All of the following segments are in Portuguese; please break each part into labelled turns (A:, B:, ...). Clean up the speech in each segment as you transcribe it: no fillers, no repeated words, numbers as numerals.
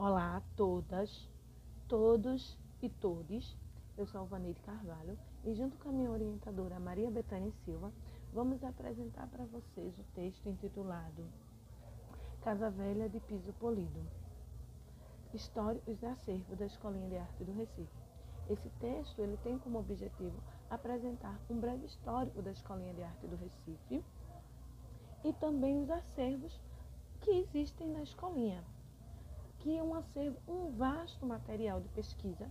A: Olá a todas, todos e todes. Eu sou Vaneide Carvalho e junto com a minha orientadora Maria Bethânia Silva, vamos apresentar para vocês o texto intitulado Casa Velha de Piso Polido, Históricos e Acervos da Escolinha de Arte do Recife. Esse texto ele tem como objetivo apresentar um breve histórico da Escolinha de Arte do Recife e também os acervos que existem na escolinha, que é um acervo, um vasto material de pesquisa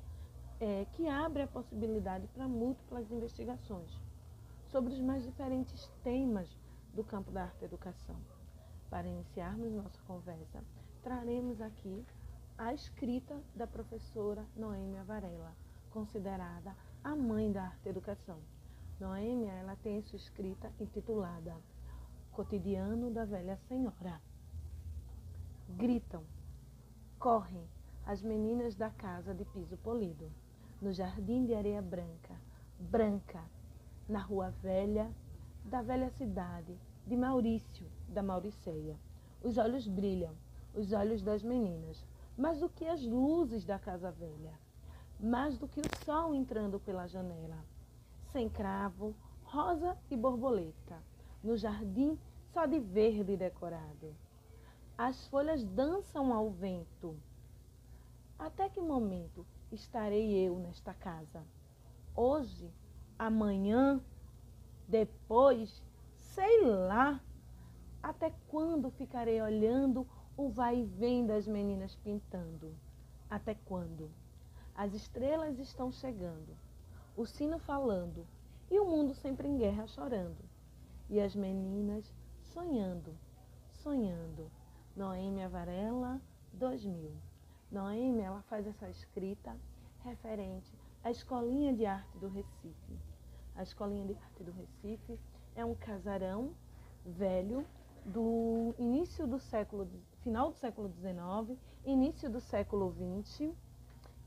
A: que abre a possibilidade para múltiplas investigações sobre os mais diferentes temas do campo da arte e educação. Para iniciarmos nossa conversa, traremos aqui a escrita da professora Noêmia Varela, considerada a mãe da arte e educação. Noêmia, ela tem sua escrita intitulada Cotidiano da Velha Senhora. Gritam, correm as meninas da casa de piso polido, no jardim de areia branca, branca, na rua velha, da velha cidade, de Maurício, da Mauriceia. Os olhos brilham, os olhos das meninas, mais do que as luzes da casa velha, mais do que o sol entrando pela janela. Sem cravo, rosa e borboleta, no jardim só de verde decorado. As folhas dançam ao vento. Até que momento estarei eu nesta casa? Hoje, amanhã, depois, sei lá. Até quando ficarei olhando o vai e vem das meninas pintando? Até quando? As estrelas estão chegando, o sino falando e o mundo sempre em guerra chorando. E as meninas sonhando, sonhando. Noêmia Varela, 2000. Noêmia, ela faz essa escrita referente à Escolinha de Arte do Recife. A Escolinha de Arte do Recife é um casarão velho do início do século, final do século XIX, início do século XX.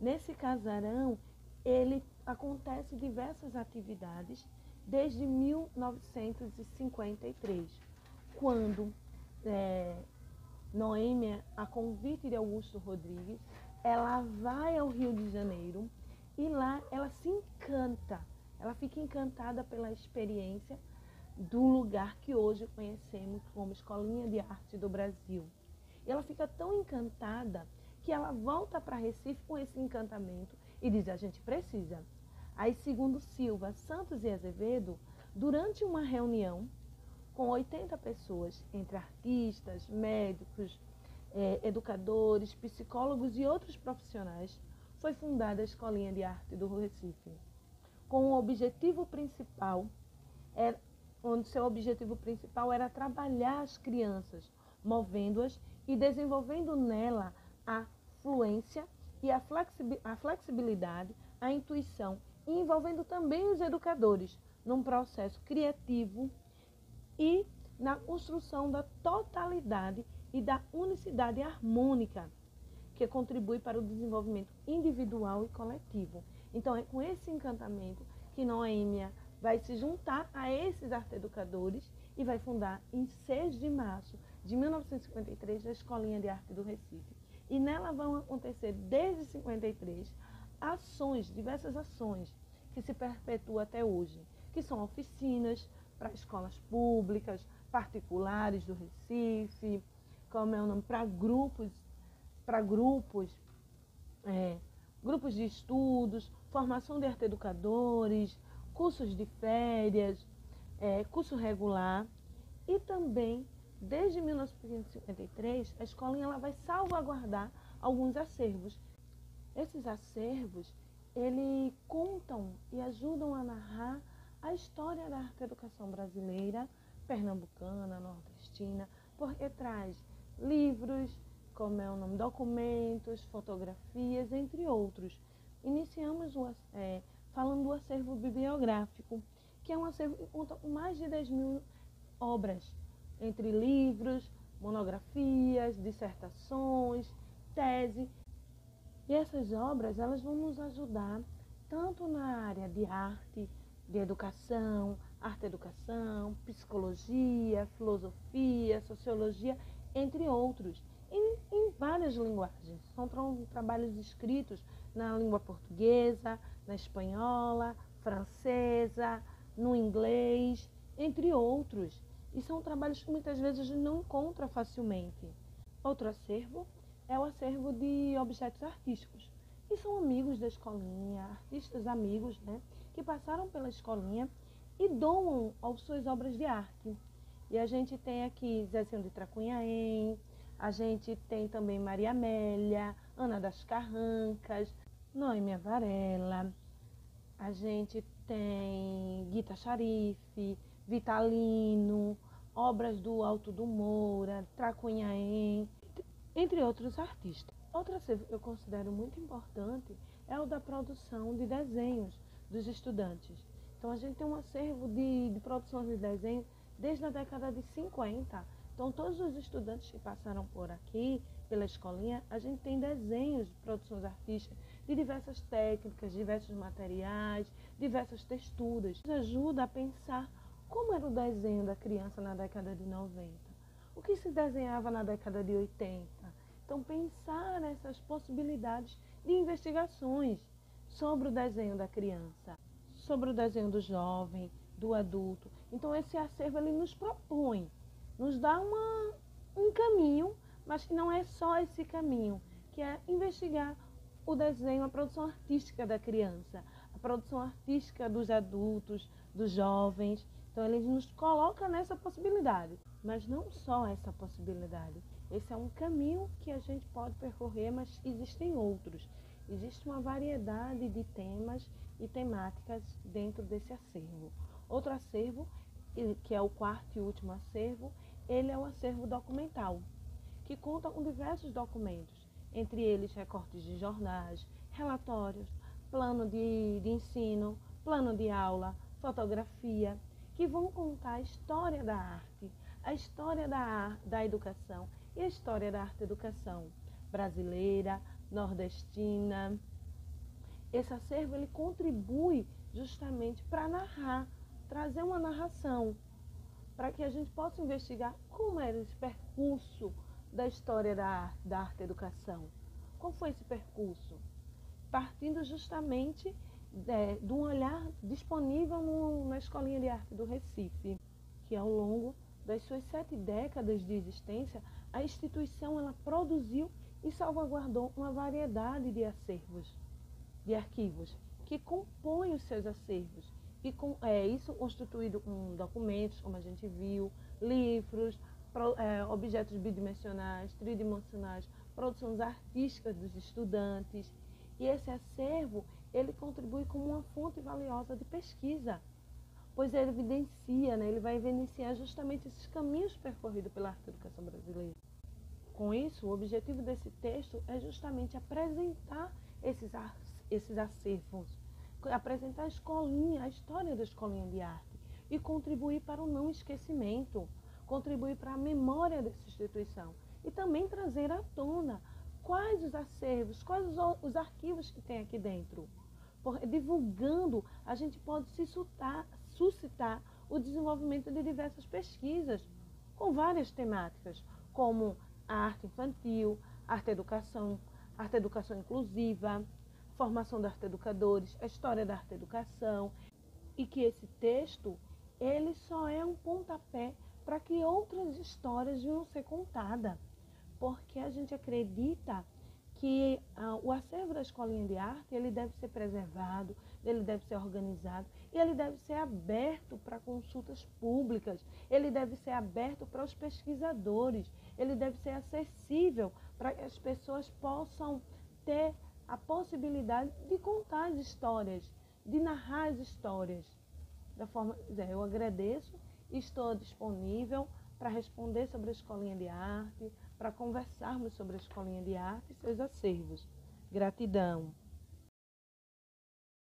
A: Nesse casarão, ele acontece diversas atividades desde 1953, quando Noêmia, a convite de Augusto Rodrigues, ela vai ao Rio de Janeiro e lá ela se encanta, ela fica encantada pela experiência do lugar que hoje conhecemos como Escolinha de Arte do Brasil. E ela fica tão encantada que ela volta para Recife com esse encantamento e diz: a gente precisa. Aí, segundo Silva, Santos e Azevedo, durante uma reunião com 80 pessoas, entre artistas, médicos, educadores, psicólogos e outros profissionais, foi fundada a Escolinha de Arte do Recife, com o objetivo principal, onde seu objetivo principal era trabalhar as crianças, movendo-as e desenvolvendo nela a fluência e a flexibilidade, a intuição, e envolvendo também os educadores num processo criativo e na construção da totalidade e da unicidade harmônica, que contribui para o desenvolvimento individual e coletivo. Então, é com esse encantamento que Noêmia vai se juntar a esses arte-educadores e vai fundar, em 6 de março de 1953, a Escolinha de Arte do Recife. E nela vão acontecer, desde 53, diversas ações que se perpetuam até hoje, que são oficinas para escolas públicas, particulares do Recife, como é o nome, para grupos de estudos, formação de arte-educadores, cursos de férias, curso regular. E também, desde 1953, a escolinha ela vai salvaguardar alguns acervos. Esses acervos, eles contam e ajudam a narrar a história da arte-educação brasileira, pernambucana, nordestina, porque traz livros, como é o nome, documentos, fotografias, entre outros. Iniciamos falando do acervo bibliográfico, que é um acervo que conta com mais de 10.000 obras, entre livros, monografias, dissertações, tese. E essas obras elas vão nos ajudar tanto na área de arte, de educação, arte-educação, psicologia, filosofia, sociologia, entre outros. E em várias linguagens. São trabalhos escritos na língua portuguesa, na espanhola, francesa, no inglês, entre outros. E são trabalhos que muitas vezes a gente não encontra facilmente. Outro acervo é o acervo de objetos artísticos, que são amigos da escolinha, artistas amigos, né, que passaram pela escolinha e doam as suas obras de arte. E a gente tem aqui Zezinho de Tracunhaém, a gente tem também Maria Amélia, Ana das Carrancas, Noêmia Varela, a gente tem Guita Charife, Vitalino, obras do Alto do Moura, Tracunhaém, entre outros artistas. Outro acervo que eu considero muito importante é o da produção de desenhos dos estudantes. Então a gente tem um acervo de produção de desenho desde a década de 50. Então todos os estudantes que passaram por aqui, pela escolinha, a gente tem desenhos de produções artísticas de diversas técnicas, diversos materiais, diversas texturas. Isso ajuda a pensar como era o desenho da criança na década de 90, o que se desenhava na década de 80. Então pensar nessas possibilidades de investigações sobre o desenho da criança, sobre o desenho do jovem, do adulto. Então esse acervo ele nos propõe, nos dá um caminho, mas que não é só esse caminho, que é investigar o desenho, a produção artística da criança, a produção artística dos adultos, dos jovens. Então ele nos coloca nessa possibilidade, mas não só essa possibilidade. Esse é um caminho que a gente pode percorrer, mas existem outros. Existe uma variedade de temas e temáticas dentro desse acervo. Outro acervo, que é o quarto e último acervo, ele é o acervo documental, que conta com diversos documentos, entre eles recortes de jornais, relatórios, plano de ensino, plano de aula, fotografia, que vão contar a história da arte, a história da educação e a história da arte-educação brasileira, nordestina. Esse acervo ele contribui justamente para narrar, trazer uma narração, para que a gente possa investigar como era esse percurso da história da arte-educação. Qual foi esse percurso? Partindo justamente de um olhar disponível na Escolinha de Arte do Recife, que ao longo das suas 7 décadas de existência, a instituição ela produziu e salvaguardou uma variedade de acervos, de arquivos, que compõem os seus acervos. E isso constituído com documentos, como a gente viu, livros, objetos bidimensionais, tridimensionais, produções artísticas dos estudantes. E esse acervo, ele contribui como uma fonte valiosa de pesquisa, pois ele evidencia, né, ele vai evidenciar justamente esses caminhos percorridos pela arte-educação brasileira. Com isso, o objetivo desse texto é justamente apresentar esses acervos, apresentar a escolinha, a história da escolinha de arte e contribuir para o não esquecimento, contribuir para a memória dessa instituição e também trazer à tona quais os acervos, quais os arquivos que tem aqui dentro. Divulgando, a gente pode suscitar o desenvolvimento de diversas pesquisas com várias temáticas, como a arte infantil, arte-educação inclusiva, formação de arte-educadores, a história da arte-educação, e que esse texto ele só é um pontapé para que outras histórias venham ser contadas, porque a gente acredita que o acervo da Escolinha de Arte ele deve ser preservado, ele deve ser organizado e ele deve ser aberto para consultas públicas, ele deve ser aberto para os pesquisadores, ele deve ser acessível para que as pessoas possam ter a possibilidade de contar as histórias, de narrar as histórias. Da forma que quiser. Eu agradeço e estou disponível para responder sobre a Escolinha de Arte, para conversarmos sobre a Escolinha de Arte e seus acervos. Gratidão.